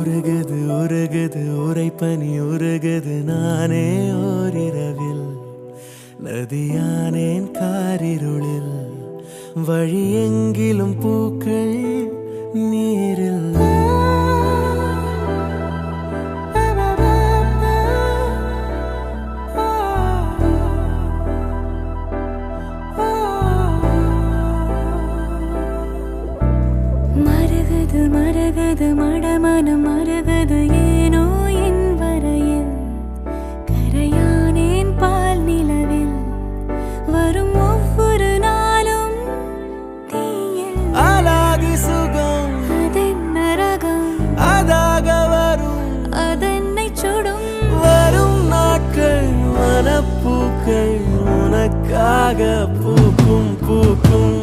உருகுது உருகுது உரைப்பனி உருகுது நானே ஓரிரவில் நதியானேன் காரிருளில் வழி எங்கிலும் பூக்கள் நீரில் மருகுது மருகுது மடமனம் மருகுது ஏனோ என் வரையில் கரையானேன் பால் நிலவில் வரும் ஒவ்வொரு நாளும் தீயில் அலாதி சுகம் அதென்ன ரகம் அதாக வரும் அதென்னை சுடும் வரும் நாட்கள் மனப்பூக்கள் உனக்காக பூக்கும் பூக்கும்